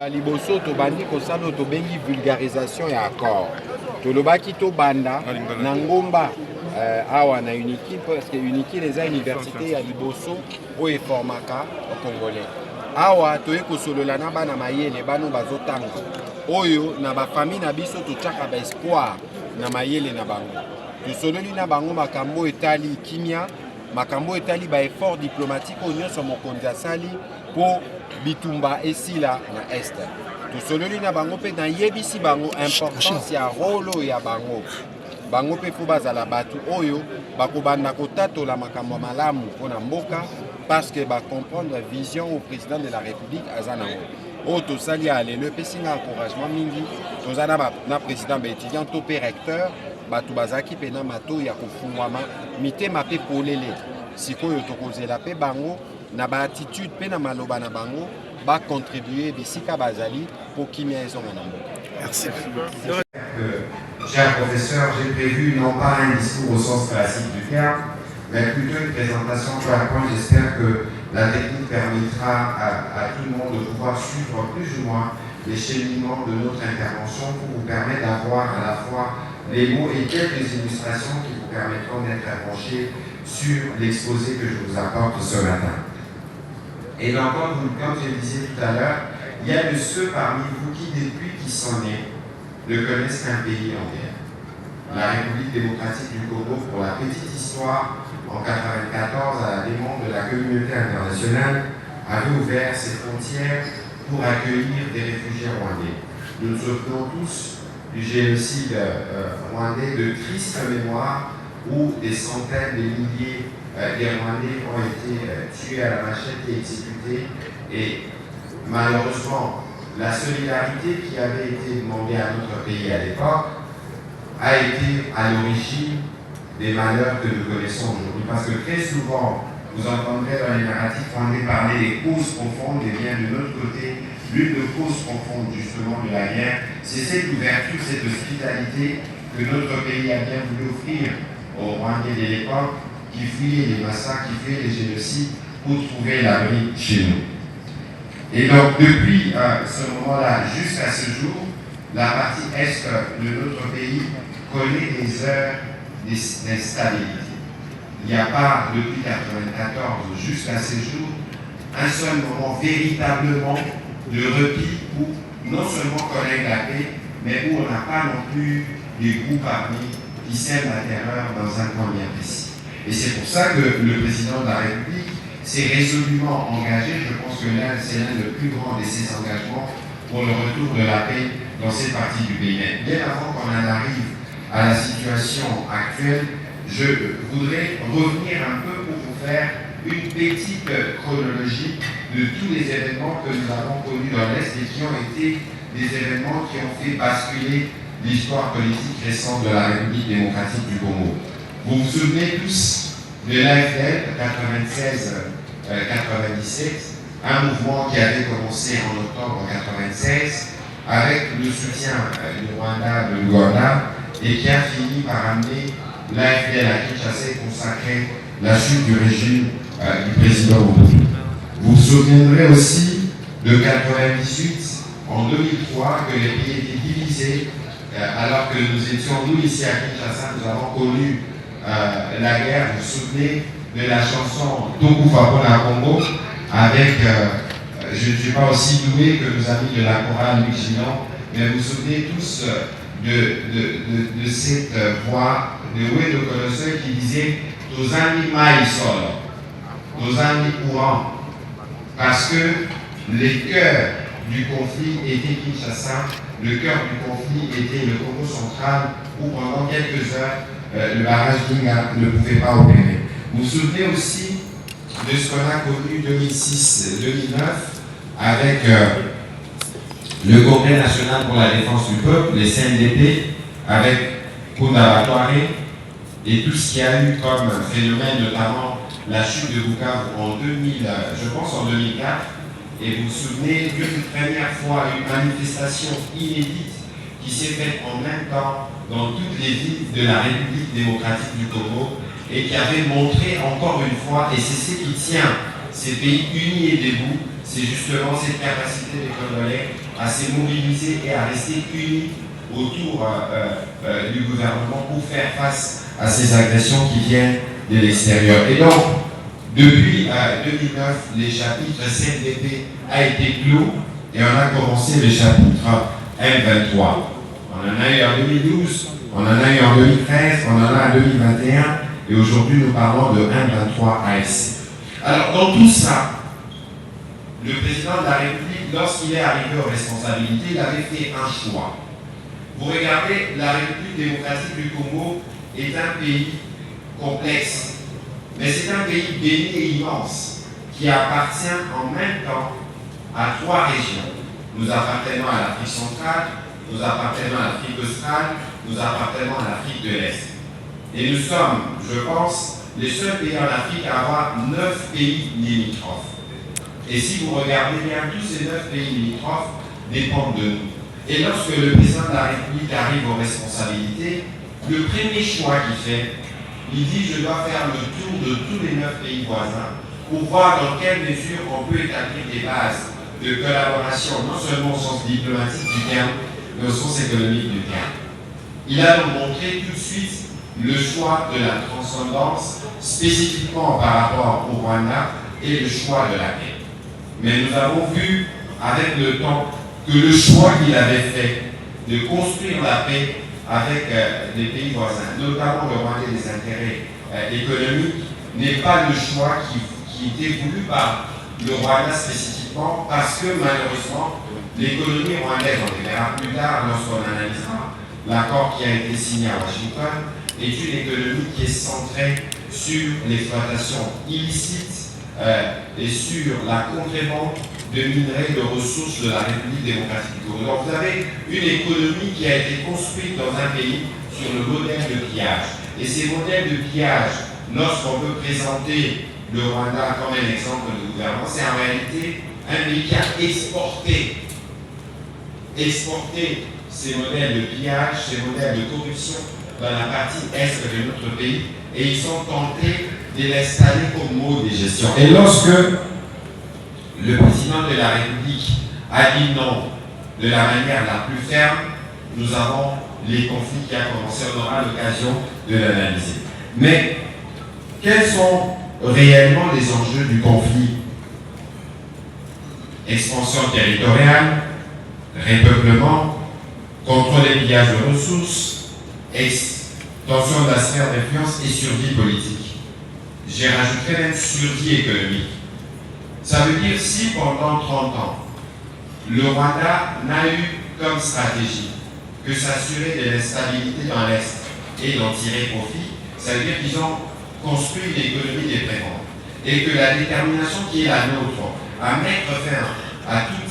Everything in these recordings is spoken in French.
Liboso tobandi kosala tobengi vulgarisation ya accord. Tolobaki tobanda na ngomba awa na Unikil parce que Unikil eza université ya liboso oyo eformaka Congolais. Awa toye kosolola na bana mayele bano bazotanga oyo na bafamille na biso totiaka ba espoir na mayele na bango. Tosololi na bango makambo etali kimia, makambo etali ba effort diplomatique oyo nyonso mokonzi asali po bitumba esila na este. Tosololi na bango pe na yebisi bango importance ya rolo ya bango. Bango pe po bazala batu oyo bakobanda kotatola makambo malamu mpona mboka parce que ba comprendre la vision au président de la République azanango. O tosali alelo pe singa encouragement mingi tozana na président ba étudiant to pe recteur batu bazaki pe na mato ya kofungwama mitema pe polele. Sikoyo tokozela pe bango na ba attitude pe na maloba na bango ba contribuer bisika bazali pour kimia ezonga na mboka. Merci. Cher professeur, j'ai prévu non pas un discours au sens classique du terme, mais plutôt une présentation PowerPoint. J'espère que la technique permettra à tout le monde de pouvoir suivre plus ou moins les cheminements de notre intervention pour vous permettre d'avoir à la fois les mots et quelques illustrations qui vous permettront d'être branchés sur l'exposé que je vous apporte ce matin. Et donc, comme je le disais tout à l'heure, il y a de ceux parmi vous qui, depuis qu'ils sont nés, ne connaissent qu'un pays en guerre. La République démocratique du Congo, pour la petite histoire, en 1994, à la demande de la communauté internationale, avait ouvert ses frontières pour accueillir des réfugiés rwandais. Nous nous souvenons tous du génocide rwandais de triste mémoire où des centaines de milliers des Rwandais ont été tués à la machette et exécutés. Et malheureusement, la solidarité qui avait été demandée à notre pays à l'époque a été à l'origine des malheurs que nous connaissons aujourd'hui. Parce que très souvent, vous entendrez dans les narratifs rwandais parler des causes profondes, et bien de notre côté, l'une des causes profondes justement de la guerre, c'est cette ouverture, cette hospitalité que notre pays a bien voulu offrir aux Rwandais de l'époque, qui fuyaient les massacres, qui fuyaient les génocides pour trouver l'abri chez nous. Et donc, depuis ce moment-là jusqu'à ce jour, la partie est de notre pays connaît des heures d'instabilité. Il n'y a pas, depuis 1994 jusqu'à ce jour, un seul moment véritablement de repli où non seulement connaît la paix, mais où on n'a pas non plus des groupes armés qui sèment la terreur dans un coin bien précis. Et c'est pour ça que le président de la République s'est résolument engagé, je pense que c'est l'un des plus grands de ses engagements pour le retour de la paix dans cette partie du pays. Mais bien avant qu'on en arrive à la situation actuelle, je voudrais revenir un peu pour vous faire une petite chronologie de tous les événements que nous avons connus dans l'Est et qui ont été des événements qui ont fait basculer l'histoire politique récente de la République démocratique du Congo. Vous vous souvenez tous de l'AFL 96-97, un mouvement qui avait commencé en octobre 1996 avec le soutien du Rwanda, de l'Ouganda, et qui a fini par amener l'AFL à Kinshasa et consacrer la chute du régime du président Mobutu. Vous vous souviendrez aussi de 1998, en 2003, que les pays étaient divisés, alors que nous étions, nous ici à Kinshasa, nous avons connu la guerre. Vous vous souvenez de la chanson Toku Fapona Congo avec, je ne suis pas aussi doué que nos amis de la chorale Luc Ginon, mais vous vous souvenez tous de cette voix de Wedo Colosseux qui disait « Nos amis maïsol, nos amis courants », parce que le cœur du conflit était Kinshasa, le cœur du conflit était le Congo central où pendant quelques heures, le barrage d'Inga ne pouvait pas opérer. Vous vous souvenez aussi de ce qu'on a connu 2006-2009 avec le Congrès national pour la défense du peuple, les CNDP, avec Kunda Batouare et tout ce qu'il y a eu comme phénomène, notamment la chute de Bukavu en 2000, je pense en 2004. Et vous vous souvenez d'une première fois une manifestation inédite qui s'est faite en même temps dans toutes les villes de la République démocratique du Congo et qui avait montré encore une fois, et c'est ce qui tient ces pays unis et debout, c'est justement cette capacité des Congolais à se mobiliser et à rester unis autour du gouvernement pour faire face à ces agressions qui viennent de l'extérieur. Et donc, depuis 2009, les chapitres CNDP a été clos et on a commencé le chapitre M23. On en a eu en 2012, on en a eu en 2013, on en a en 2021 et aujourd'hui nous parlons de M23 ASC. Alors dans tout ça, le président de la République, lorsqu'il est arrivé aux responsabilités, il avait fait un choix. Vous regardez, la République démocratique du Congo est un pays complexe, mais c'est un pays béni et immense qui appartient en même temps à 3 régions. Nous appartenons à l'Afrique centrale, nous appartenons à l'Afrique australe, nous appartenons à l'Afrique de l'Est. Et nous sommes, je pense, les seuls pays en Afrique à avoir 9 pays limitrophes. Et si vous regardez bien, tous ces 9 pays limitrophes dépendent de nous. Et lorsque le président de la République arrive aux responsabilités, le premier choix qu'il fait, il dit je dois faire le tour de tous les 9 pays voisins pour voir dans quelle mesure on peut établir des bases de collaboration, non seulement au sens diplomatique du terme, mais au sens économique du terme. Il a donc montré tout de suite le choix de la transcendance, spécifiquement par rapport au Rwanda, et le choix de la paix. Mais nous avons vu avec le temps que le choix qu'il avait fait de construire la paix avec les pays voisins, notamment le Rwanda et les intérêts économiques, n'est pas le choix qui était voulu par le Rwanda spécifiquement, parce que malheureusement, l'économie rwandaise, on le verra plus tard lorsqu'on analysera l'accord qui a été signé à Washington, est une économie qui est centrée sur l'exploitation illicite et sur la contrebande de minerais, de ressources de la République démocratique du Congo. Donc vous avez une économie qui a été construite dans un pays sur le modèle de pillage. Et ces modèles de pillage, lorsqu'on veut présenter le Rwanda comme un exemple de gouvernement, c'est en réalité un pays qui a exporté ces modèles de pillage, ces modèles de corruption dans la partie est de notre pays, et ils sont tentés de l'installer comme mode de gestion. Et lorsque le président de la République a dit non de la manière la plus ferme, nous avons les conflits qui ont commencé, on aura l'occasion de l'analyser. Mais quels sont réellement les enjeux du conflit? Expansion territoriale, repeuplement, contrôle et pillage de ressources, extension de la sphère d'influence et survie politique. J'ai rajouté même survie économique. Ça veut dire si pendant 30 ans, le Rwanda n'a eu comme stratégie que s'assurer de l'instabilité dans l'Est et d'en tirer profit, ça veut dire qu'ils ont construit une économie dépendante et que la détermination qui est la nôtre à mettre fin à tous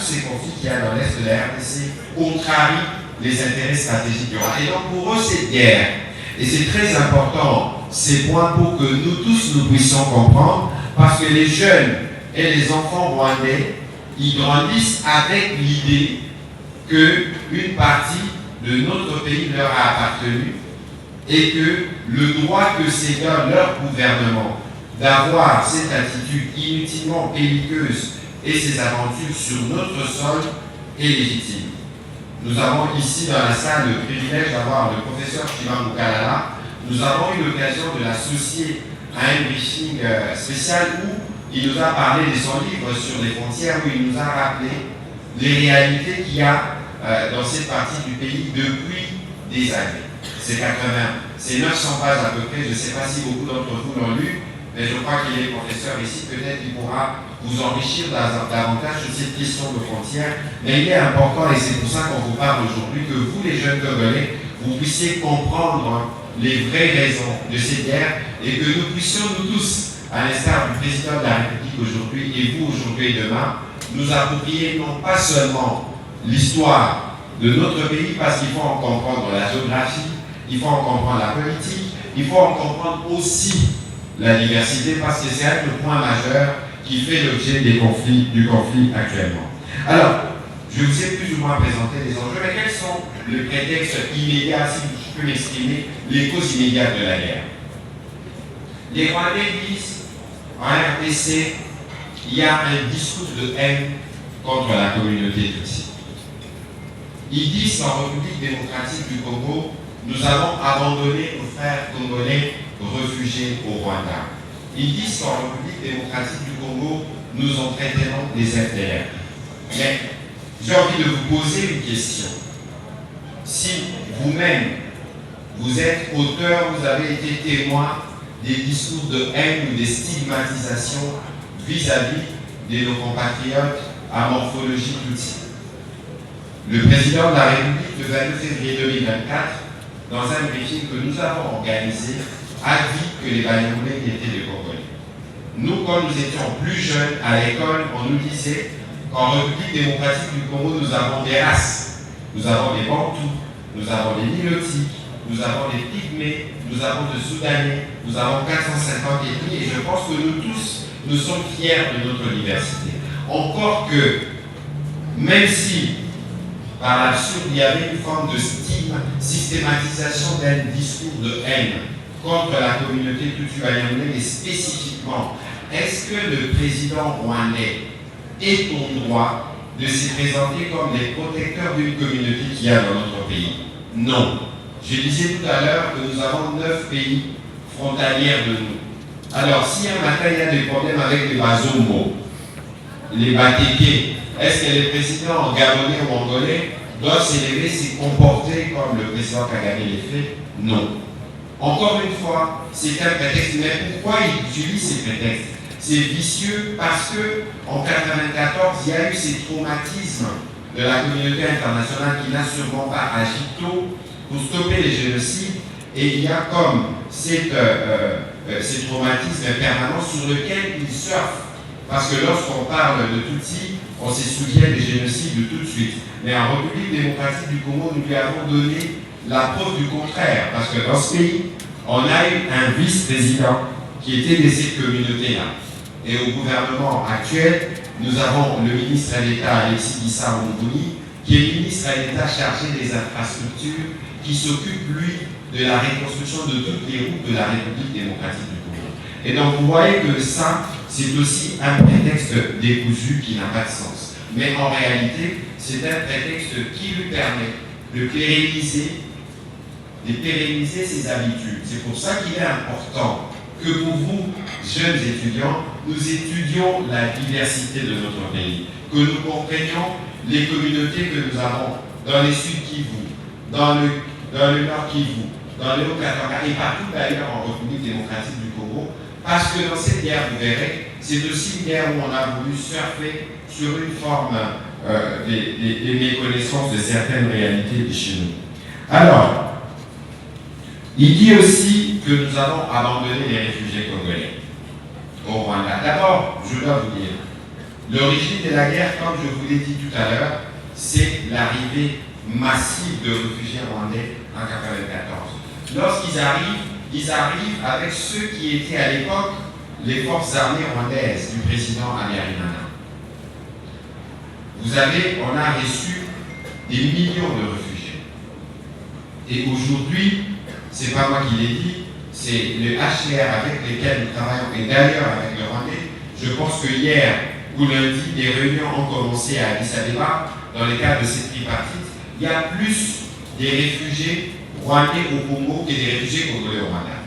ces conflits qu'il y a dans l'Est de la RDC contrarie les intérêts stratégiques du Rwanda. Et donc pour eux, cette guerre, et c'est très important ces points pour que nous tous nous puissions comprendre, parce que les jeunes et les enfants rwandais, ils grandissent avec l'idée qu'une partie de notre pays leur a appartenu et que le droit que c'est dans leur gouvernement d'avoir cette attitude inutilement belliqueuse et ces aventures sur notre sol est légitime. Nous avons ici dans la salle le privilège d'avoir le professeur Chimangu Kalala. Nous avons eu l'occasion de l'associer à un briefing spécial où il nous a parlé de son livre sur les frontières, où il nous a rappelé les réalités qu'il y a dans cette partie du pays depuis des années. C'est 900 pages à peu près, je ne sais pas si beaucoup d'entre vous l'ont lu, mais je crois qu'il est professeur ici, peut-être qu'il pourra vous enrichir davantage sur cette question de frontières. Mais il est important, et c'est pour ça qu'on vous parle aujourd'hui, que vous, les jeunes Congolais, vous puissiez comprendre les vraies raisons de cette guerre et que nous puissions, nous tous, à l'instar du président de la République aujourd'hui et vous aujourd'hui et demain, nous approprier non pas seulement l'histoire de notre pays, parce qu'il faut en comprendre la géographie, il faut en comprendre la politique, il faut en comprendre aussi la diversité, parce que c'est un le point majeur qui fait l'objet du conflit actuellement. Alors, je vous ai plus ou moins présenté les enjeux, mais quels sont les prétextes immédiats, si je peux m'exprimer, les causes immédiates de la guerre? Les Rwandais disent, en RDC, il y a un discours de haine contre la communauté tutsi. Ils disent qu'en République démocratique du Congo, nous avons abandonné nos frères congolais réfugiés au Rwanda. Ils disent qu'en République démocratique du Congo, nous en traiterons des FDR. Mais j'ai envie de vous poser une question. Si vous-même, vous êtes auteur, vous avez été témoin des discours de haine ou des stigmatisations vis-à-vis de nos compatriotes à morphologie tutsi. Le président de la République, le 22 février 2024, dans un briefing que nous avons organisé, a dit que les Banyamulenge étaient des Congolais. Nous, quand nous étions plus jeunes à l'école, on nous disait qu'en République démocratique du Congo, nous avons des races. Nous avons les Bantous, nous avons les Nilotiques, nous avons les Pygmées, nous avons les Soudanais, nous avons 450 ethnies, et je pense que nous tous, nous sommes fiers de notre diversité. Encore que, même si, par l'absurde, il y avait une forme de systématisation d'un discours de haine contre la communauté Tutsi-Banyamulenge, et spécifiquement, est-ce que le président rwandais est en droit de se présenter comme les protecteurs d'une communauté qu'il y a dans notre pays? Non. Je disais tout à l'heure que nous avons 9 pays frontaliers de nous. Alors, si un matin il y a des problèmes avec les Bazombo, les Bateke, est-ce que les présidents gabonais ou angolais doivent s'élever, se comporter comme le président Kagame les fait? Non. Encore une fois, c'est un prétexte. Mais pourquoi ils utilisent ces prétextes? C'est vicieux parce qu'en 1994, il y a eu ces traumatismes de la communauté internationale qui n'a sûrement pas agi tôt pour stopper les génocides. Et il y a comme ces traumatismes permanents sur lesquels ils surfent. Parce que lorsqu'on parle de Tutsi, on se souvient des génocides de tout de suite. Mais en République démocratique du Congo, nous lui avons donné la preuve du contraire. Parce que dans ce pays, on a eu un vice-président qui était de cette communauté-là. Et au gouvernement actuel, nous avons le ministre d'État Alexis Guissard Moubouni, qui est ministre d'État chargé des infrastructures, qui s'occupe, lui, de la reconstruction de toutes les routes de la République démocratique du Congo. Et donc, vous voyez que ça, c'est aussi un prétexte décousu qui n'a pas de sens. Mais en réalité, c'est un prétexte qui lui permet de pérenniser ses habitudes. C'est pour ça qu'il est important que pour vous, jeunes étudiants, nous étudions la diversité de notre pays, que nous comprenions les communautés que nous avons dans les Sud Kivu, dans le Nord Kivu, dans le Haut-Katanga et partout d'ailleurs en République démocratique du Congo, parce que dans cette guerre, vous verrez, c'est aussi une guerre où on a voulu surfer sur une forme des méconnaissances de certaines réalités de chez nous. Alors, il dit aussi que nous avons abandonné les réfugiés congolais au Rwanda. D'abord, je dois vous dire, l'origine de la guerre, comme je vous l'ai dit tout à l'heure, c'est l'arrivée massive de réfugiés rwandais en 1994. Lorsqu'ils arrivent, ils arrivent avec ceux qui étaient à l'époque les forces armées rwandaises du président Habyarimana. On a reçu des millions de réfugiés. Et aujourd'hui, c'est pas moi qui l'ai dit, c'est le HCR avec lesquels nous travaillons, et d'ailleurs avec le Rwandais. Je pense que hier ou lundi, des réunions ont commencé à Addis Abeba dans le cadre de cette tripartite. Il y a plus des réfugiés rwandais au Congo que des réfugiés congolais au Rwanda.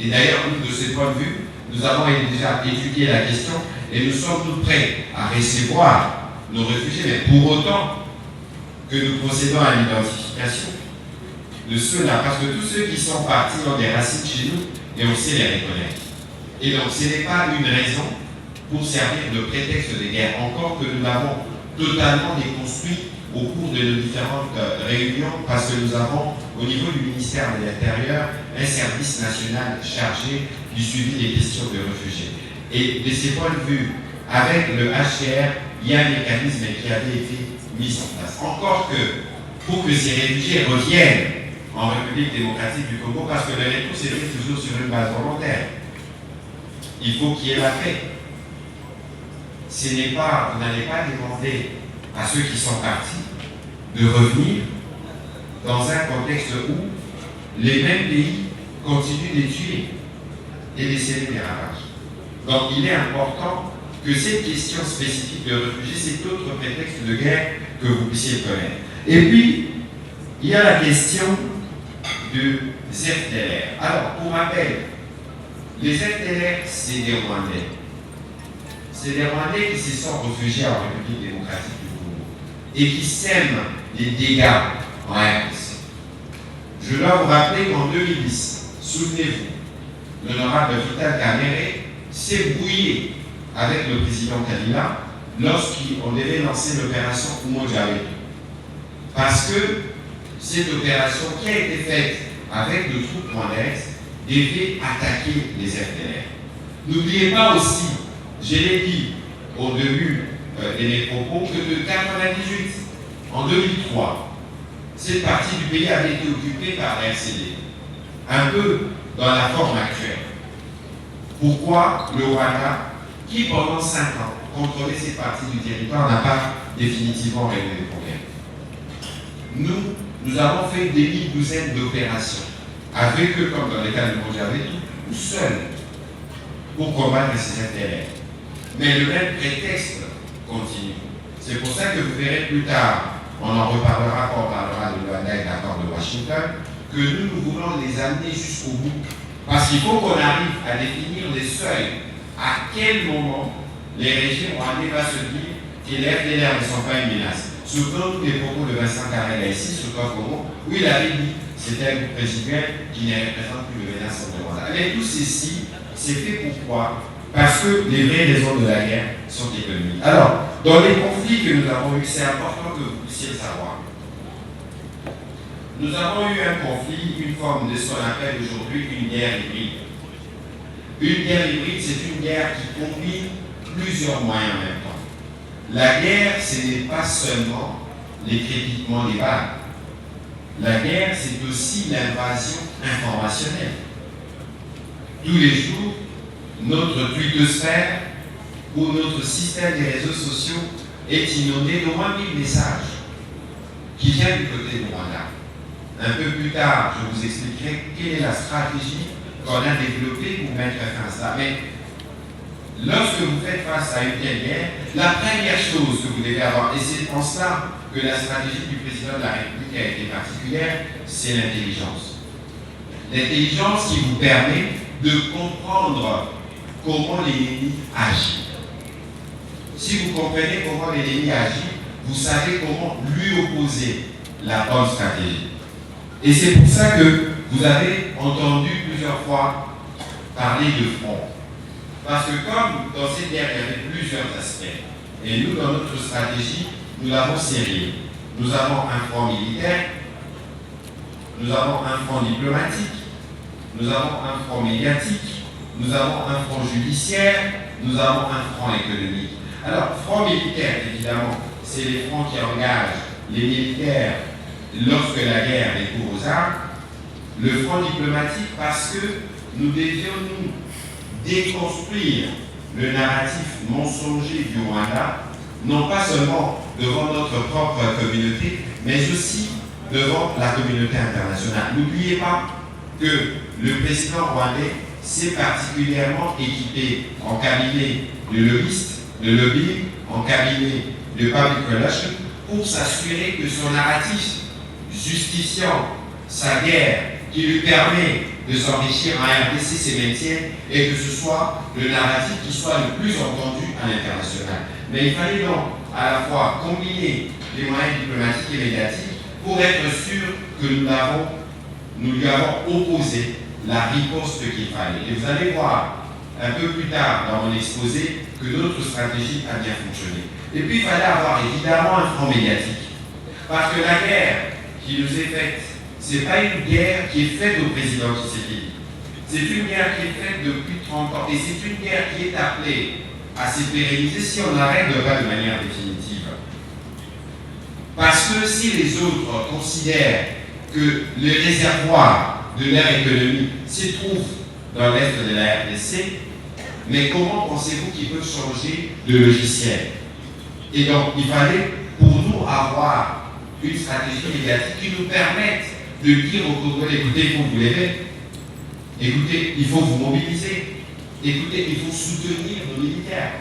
Et d'ailleurs, nous, de ce point de vue, nous avons déjà étudié la question et nous sommes tous prêts à recevoir nos réfugiés, mais pour autant que nous procédons à l'identification de ceux-là, parce que tous ceux qui sont partis ont des racines chez nous et on sait les reconnaître. Et donc ce n'est pas une raison pour servir de prétexte de guerre, encore que nous l'avons totalement déconstruit au cours de nos différentes réunions, parce que nous avons au niveau du ministère de l'Intérieur un service national chargé du suivi des questions de réfugiés. Et de ces points de vue, avec le HCR, il y a un mécanisme qui avait été mis en place. Encore que, pour que ces réfugiés reviennent en République démocratique du Congo, parce que le retour s'est fait toujours sur une base volontaire. Il faut qu'il y ait la paix. Vous n'allez pas demander à ceux qui sont partis de revenir dans un contexte où les mêmes pays continuent de tuer et de s'aider des ravages. Donc il est important que cette question spécifique de réfugiés, c'est autre prétexte de guerre que vous puissiez connaître. Et puis, il y a la question de FDLR. Alors, pour rappel, les FDLR, c'est des Rwandais. C'est des Rwandais qui se sont réfugiés en République démocratique du Congo et qui sèment des dégâts en RDC. Je dois vous rappeler qu'en 2010, souvenez-vous, l'honorable Vital Kamerhe s'est brouillé avec le président Kabila lorsqu'on devait lancer l'opération Umoja-Wetu. Parce que cette opération qui a été faite avec le troupes rwandaises devait attaquer les FDLR. N'oubliez pas aussi, je l'ai dit au début de mes propos, que de 1998 en 2003, cette partie du pays avait été occupée par la RCD, un peu dans la forme actuelle. Pourquoi le Rwanda, qui pendant 5 ans contrôlait cette partie du territoire, n'a pas définitivement réglé le problème? Nous avons fait des douzaines d'opérations, avec eux comme dans le cas de Umoja-Wetu, ou seuls, pour combattre ces FDLR. Mais le même prétexte continue. C'est pour ça que vous verrez plus tard, on en reparlera quand on parlera de Luanda et d'accord de Washington, que nous voulons les amener jusqu'au bout. Parce qu'il faut qu'on arrive à définir les seuils. À quel moment les régimes rwandais vont se dire que les FDLR ne sont pas une menace. Souvenons tous les propos de Vincent Karega ici, sur Congo, où il avait dit que c'était un groupe résiduel qui ne représente plus de menace de Rwanda. Mais tout ceci, c'est fait pourquoi? Parce que les vraies raisons de la guerre sont économiques. Alors, dans les conflits que nous avons eus, c'est important que vous puissiez le savoir. Nous avons eu un conflit, une forme de ce qu'on appelle aujourd'hui une guerre hybride. Une guerre hybride, c'est une guerre qui combine plusieurs moyens en même temps. La guerre, ce n'est pas seulement les crépitements des balles. La guerre, c'est aussi l'invasion informationnelle. Tous les jours, notre twittosphère ou notre système des réseaux sociaux est inondé d'au moins 1000 messages qui viennent du côté du Rwanda. Un peu plus tard, je vous expliquerai quelle est la stratégie qu'on a développée pour mettre fin à ça. Mais lorsque vous faites face à une telle guerre, la première chose que vous devez avoir, et c'est en cela que la stratégie du président de la République a été particulière, c'est l'intelligence. L'intelligence qui vous permet de comprendre comment l'ennemi agit. Si vous comprenez comment l'ennemi agit, vous savez comment lui opposer la bonne stratégie. Et c'est pour ça que vous avez entendu plusieurs fois parler de front. Parce que comme dans cette guerre, il y avait plusieurs aspects, et nous, dans notre stratégie, nous l'avons serré. Nous avons un front militaire, nous avons un front diplomatique, nous avons un front médiatique, nous avons un front judiciaire, nous avons un front économique. Alors, front militaire, évidemment, c'est les fronts qui engagent les militaires lorsque la guerre découvre aux armes. Le front diplomatique, parce que nous devions nous déconstruire le narratif mensonger du Rwanda, non pas seulement devant notre propre communauté, mais aussi devant la communauté internationale. N'oubliez pas que le président rwandais s'est particulièrement équipé en cabinet de lobbyistes, de lobbying, en cabinet de public relations, pour s'assurer que son narratif justifiant sa guerre, qui lui permet de s'enrichir en RDC, ses maintiens, et que ce soit le narratif qui soit le plus entendu à l'international. Mais il fallait donc à la fois combiner les moyens diplomatiques et médiatiques pour être sûr que nous lui avons opposé la riposte qu'il fallait. Et vous allez voir un peu plus tard dans mon exposé que notre stratégie a bien fonctionné. Et puis il fallait avoir évidemment un front médiatique. Parce que la guerre qui nous est faite, ce n'est pas une guerre qui est faite au président Tshisekedi. C'est une guerre qui est faite depuis 30 ans. Et c'est une guerre qui est appelée à se pérenniser si on n'arrête pas de manière définitive. Parce que si les autres considèrent que les réservoirs de leur économie se trouvent dans l'est de la RDC, mais comment pensez-vous qu'ils peuvent changer de logiciel? Et donc, il fallait pour nous avoir une stratégie médiatique qui nous permette de dire aux Congolais, écoutez, il faut vous lever, écoutez, il faut vous mobiliser, écoutez, il faut soutenir nos militaires.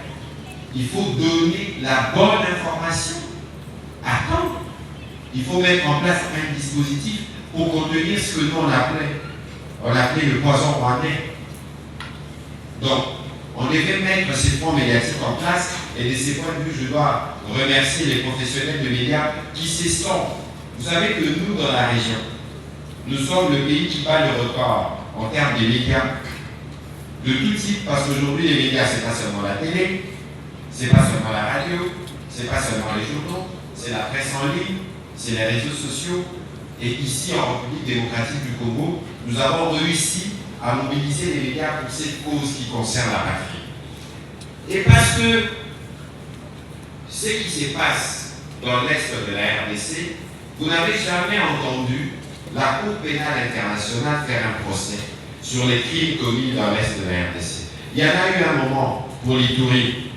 il faut donner la bonne information. À temps. Il faut mettre en place un dispositif pour contenir ce que nous on appelait le poison rwandais. Donc, on devait mettre ces fonds médiatiques en place, et de ces points de vue, je dois remercier les professionnels de médias qui s'y sont. Vous savez que nous, dans la région, nous sommes le pays qui bat le record en termes de médias de tout type, parce qu'aujourd'hui, les médias, ce n'est pas seulement la télé, ce n'est pas seulement la radio, ce n'est pas seulement les journaux, c'est la presse en ligne, c'est les réseaux sociaux. Et ici, en République démocratique du Congo, nous avons réussi à mobiliser les médias pour cette cause qui concerne la patrie. Et parce que ce qui se passe dans l'Est de la RDC, vous n'avez jamais entendu la Cour pénale internationale faire un procès sur les crimes commis dans l'Est de la RDC. Il y en a eu un moment pour l'Ituri.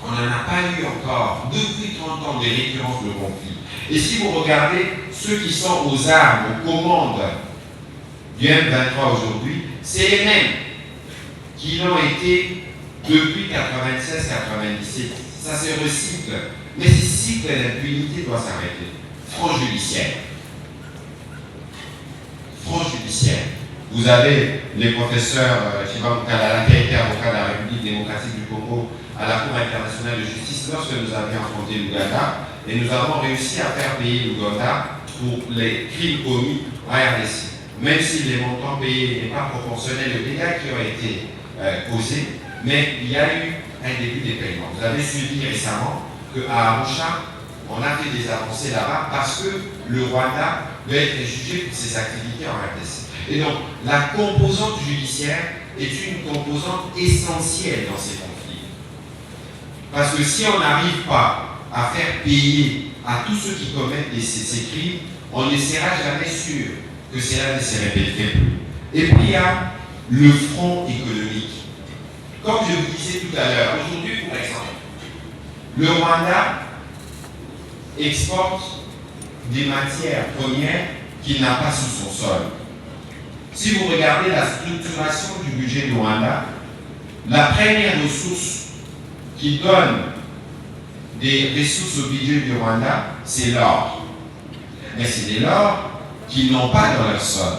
On n'en a pas eu encore depuis 30 ans des récurrences de conflits. Et si vous regardez ceux qui sont aux armes, aux commandes du M23 aujourd'hui, c'est les mêmes qui l'ont été depuis 96-97. Ça se recycle. Mais ce cycle d'impunité doit s'arrêter. Front judiciaire. Front judiciaire. Vous avez les professeurs Chiba Moukalala, qui a été avocat de la République démocratique du Congo à la Cour internationale de justice lorsque nous avions affronté l'Ouganda, et nous avons réussi à faire payer l'Ouganda pour les crimes commis en RDC. Même si les montants payés n'est pas proportionnel aux dégâts qui ont été causés, mais il y a eu un début des paiements. Vous avez suivi récemment qu'à Arusha, on a fait des avancées là-bas parce que le Rwanda doit être jugé pour ses activités en RDC. Et donc, la composante judiciaire est une composante essentielle dans ces conflits. Parce que si on n'arrive pas à faire payer à tous ceux qui commettent ces crimes, on ne sera jamais sûr que cela ne se répéterait plus. Et puis il y a le front économique. Comme je vous disais tout à l'heure, aujourd'hui, pour exemple, le Rwanda exporte des matières premières qu'il n'a pas sous son sol. Si vous regardez la structuration du budget du Rwanda, la première ressource qui donne des ressources au budget du Rwanda, c'est l'or. Mais c'est de l'or qu'ils n'ont pas dans leur sol.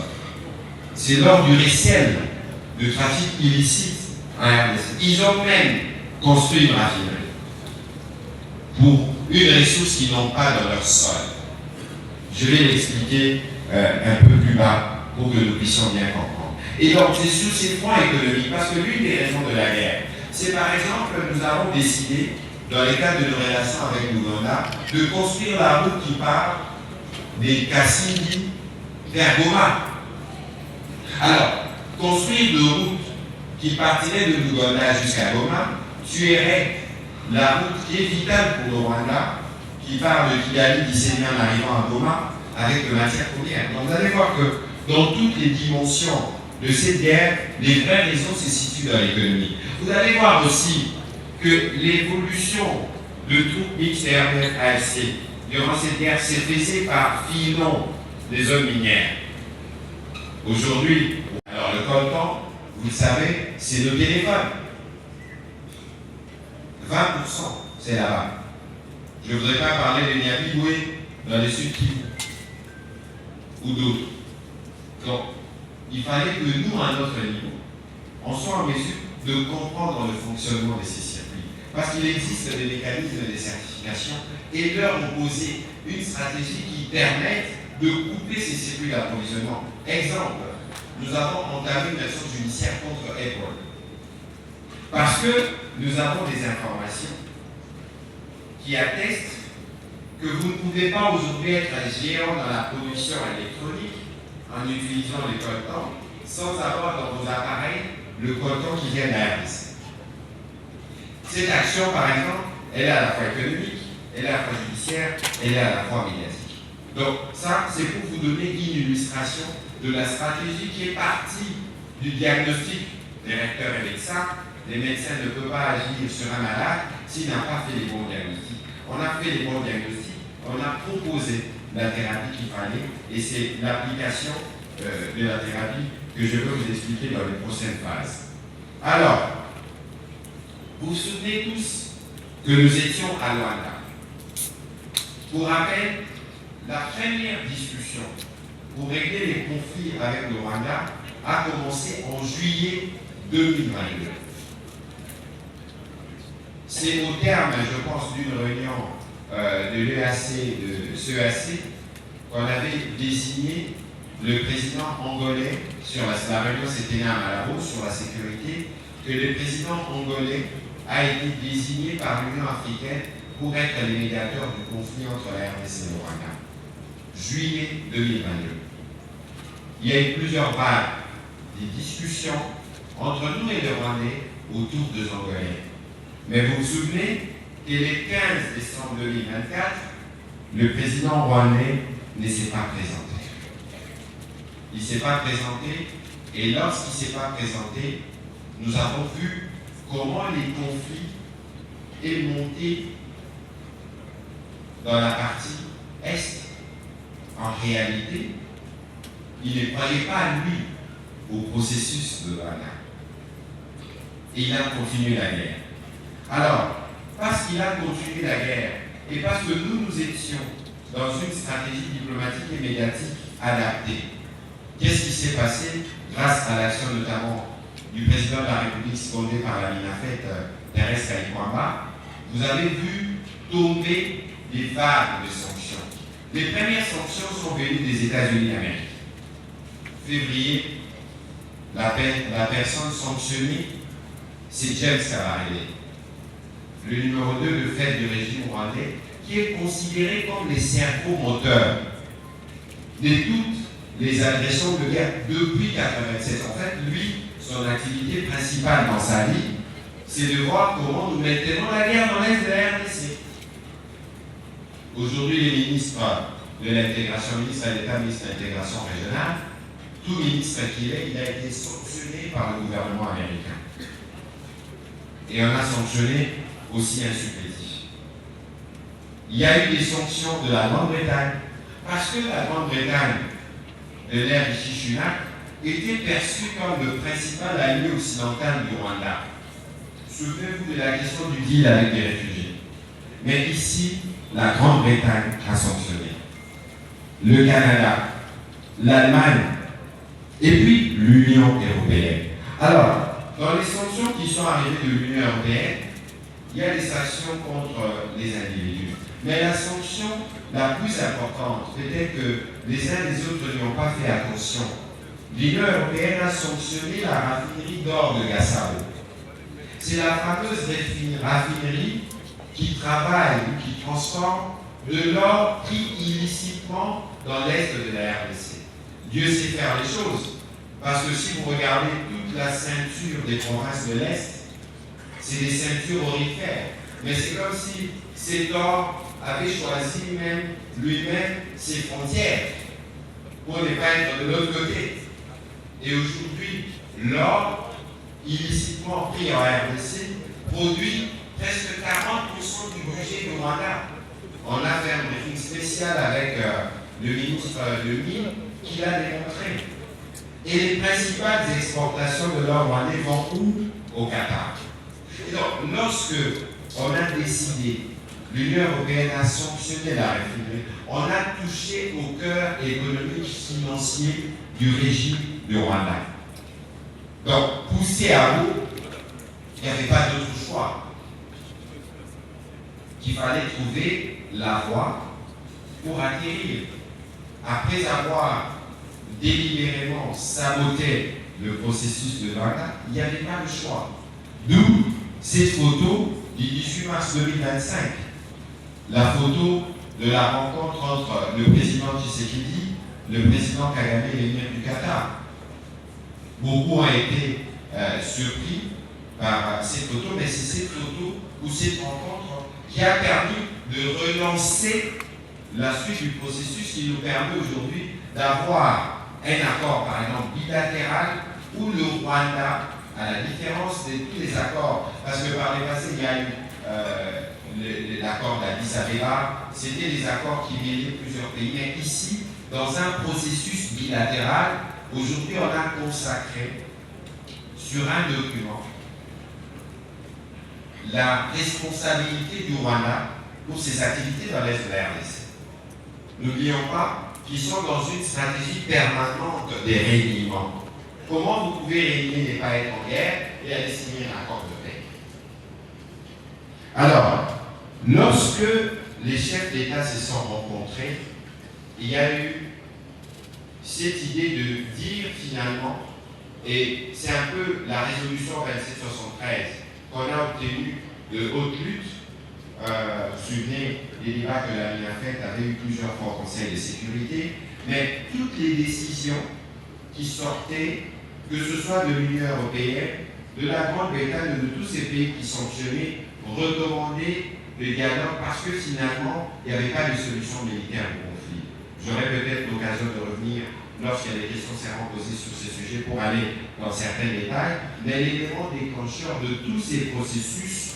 C'est l'or du réciel, de trafic illicite en RDC. Ils ont même construit une raffinerie pour une ressource qu'ils n'ont pas dans leur sol. Je vais l'expliquer un peu plus bas pour que nous puissions bien comprendre. Et donc, c'est sur ces fronts économiques, parce que l'une des raisons de la guerre, c'est par exemple, nous avons décidé, dans le cadre de nos relations avec l'Ouganda, de construire la route qui part des Kasindi vers Goma. Alors, construire une route qui partirait de l'Ouganda jusqu'à Goma tuerait la route qui est vitale pour le Rwanda, qui part de Kigali, Gisenyi en arrivant à Goma, avec de matières premières. Donc vous allez voir que dans toutes les dimensions de cette guerre, les vraies raisons se situent dans l'économie. Vous allez voir aussi que l'évolution de troupes mixtes RDF-AFC durant cette guerre s'est faisée par filon des zones minières. Aujourd'hui, alors le coltan, vous le savez, c'est le téléphone. 20%, c'est là-bas. Je ne voudrais pas parler de Niabigoué dans le sud Kivu ou d'autres. Donc, il fallait que nous, à notre niveau, on soit en mesure de comprendre le fonctionnement de ces circuits. Parce qu'il existe des mécanismes de certification et leur opposer une stratégie qui permette de couper ces circuits d'approvisionnement. Exemple, nous avons entamé une action judiciaire contre Apple. Parce que nous avons des informations qui attestent que vous ne pouvez pas aujourd'hui être un géant dans la production électronique en utilisant les coltans sans avoir dans vos appareils le coltan qui vient de la RDC. Cette action, par exemple, elle est à la fois économique, elle est à la fois judiciaire, elle est à la fois médiatique. Donc ça, c'est pour vous donner une illustration de la stratégie qui est partie du diagnostic des recteurs et médecins. Les médecins ne peuvent pas agir sur un malade s'ils n'ont pas fait les bons diagnostics. On a fait les bons diagnostics, on a proposé la thérapie qu'il fallait, et c'est l'application de la thérapie que je vais vous expliquer dans les prochaines phases. Alors, Vous vous souvenez tous que nous étions à Luanda. Pour rappel, la première discussion pour régler les conflits avec le Rwanda a commencé en juillet 2022. C'est au terme, je pense, d'une réunion de l'EAC, de CEAC, qu'on avait désigné le président angolais, sur la réunion s'était à Malabo, sur la sécurité, que le président angolais a été désigné par l'Union africaine pour être le médiateur du conflit entre la RDC et le Rwanda. Juillet 2022. Il y a eu plusieurs vagues, des discussions entre nous et les Rwandais autour de Zangolais. Mais vous vous souvenez que le 15 décembre 2024, le président rwandais ne s'est pas présenté. Il ne s'est pas présenté, et lorsqu'il ne s'est pas présenté, nous avons vu comment les conflits est monté dans la partie Est. En réalité, il ne croyait pas, lui, au processus de Luanda. Et il a continué la guerre. Alors, parce qu'il a continué la guerre, et parce que nous étions dans une stratégie diplomatique et médiatique adaptée, qu'est-ce qui s'est passé grâce à l'action notamment du président de la République secondé par la Minafet, Thérèse Kayikwamba? Vous avez vu tomber des vagues de sanctions. Les premières sanctions sont venues des États-Unis d'Amérique. Février, la personne sanctionnée, c'est James Kabarebe, le numéro 2 de fait du régime rwandais, qui est considéré comme le cerveau moteur de toutes les agressions de guerre depuis 1987. En fait, lui, son activité principale dans sa vie, c'est de voir comment nous maintenons la guerre dans l'Est de la RDC. Aujourd'hui, les ministres de l'intégration, ministre d'État, ministre de l'intégration régionale, tout ministre qu'il est, il a été sanctionné par le gouvernement américain. Et on a sanctionné aussi un supplétif. Il y a eu des sanctions de la Grande-Bretagne, parce que la Grande-Bretagne de l'ère Rishi-Sunak était perçue comme le principal allié occidental du Rwanda. Souvenez-vous de la question du deal avec les réfugiés. Mais ici, la Grande-Bretagne a sanctionné. Le Canada, l'Allemagne, et puis l'Union européenne. Alors, dans les sanctions qui sont arrivées de l'Union européenne, il y a des sanctions contre les individus. Mais la sanction la plus importante, peut-être que les uns et les autres n'y ont pas fait attention. L'Union européenne a sanctionné la raffinerie d'or de Gasabo. C'est la fameuse raffinerie qui travaille ou qui transforme de l'or pris illicitement dans l'Est de la RDC. Dieu sait faire les choses, parce que si vous regardez toute la ceinture des provinces de l'Est, c'est des ceintures aurifères. Mais c'est comme si cet or avait choisi lui-même ses frontières pour ne pas être de l'autre côté. Et aujourd'hui, l'or illicitement pris en RDC produit presque 40% du budget du Rwanda. On a fait un briefing spécial avec le ministre de Mines qui l'a démontré. Et les principales exportations de l'or rwandais vont où? Au Qatar. Et donc, lorsque on a décidé, l'Union européenne a sanctionné la République, on a touché au cœur économique financier du régime du Rwanda. Donc, poussé à bout, il n'y avait pas d'autre choix. Qu'il fallait trouver la voie pour atterrir. Après avoir délibérément saboté le processus de Luanda, il n'y avait pas le choix. D'où cette photo du 18 mars 2025. La photo de la rencontre entre le président Tshisekedi, le président Kagame et l'émir du Qatar. Beaucoup ont été surpris par cette photo, mais c'est cette photo ou cette rencontre qui a permis de relancer la suite du processus qui nous permet aujourd'hui d'avoir un accord, par exemple, bilatéral, où le Rwanda, à la différence de tous les accords, parce que par le passé, il y a eu l'accord d'Addis Abeba, c'était des accords qui mêlaient plusieurs pays, mais ici, dans un processus bilatéral, aujourd'hui, on a consacré sur un document la responsabilité du Rwanda pour ses activités dans l'Est de la RDC. N'oublions pas qu'ils sont dans une stratégie permanente des régniements. Comment vous pouvez régner et pas être en guerre et aller signer un accord de paix? Alors, lorsque les chefs d'État se sont rencontrés, il y a eu cette idée de dire finalement, et c'est un peu la résolution 2773 qu'on a obtenue de haute lutte. Vous vous souvenez des débats que la MINAFET avait eu plusieurs fois au Conseil de sécurité, mais toutes les décisions qui sortaient, que ce soit de l'Union européenne, de la Grande-Bretagne, de tous ces pays qui sanctionnaient, recommandaient le dialogue parce que finalement, il n'y avait pas de solution militaire au conflit. J'aurai peut-être l'occasion de revenir lorsqu'il y a des questions seront posées sur ce sujet pour aller dans certains détails, mais l'élément déclencheur de tous ces processus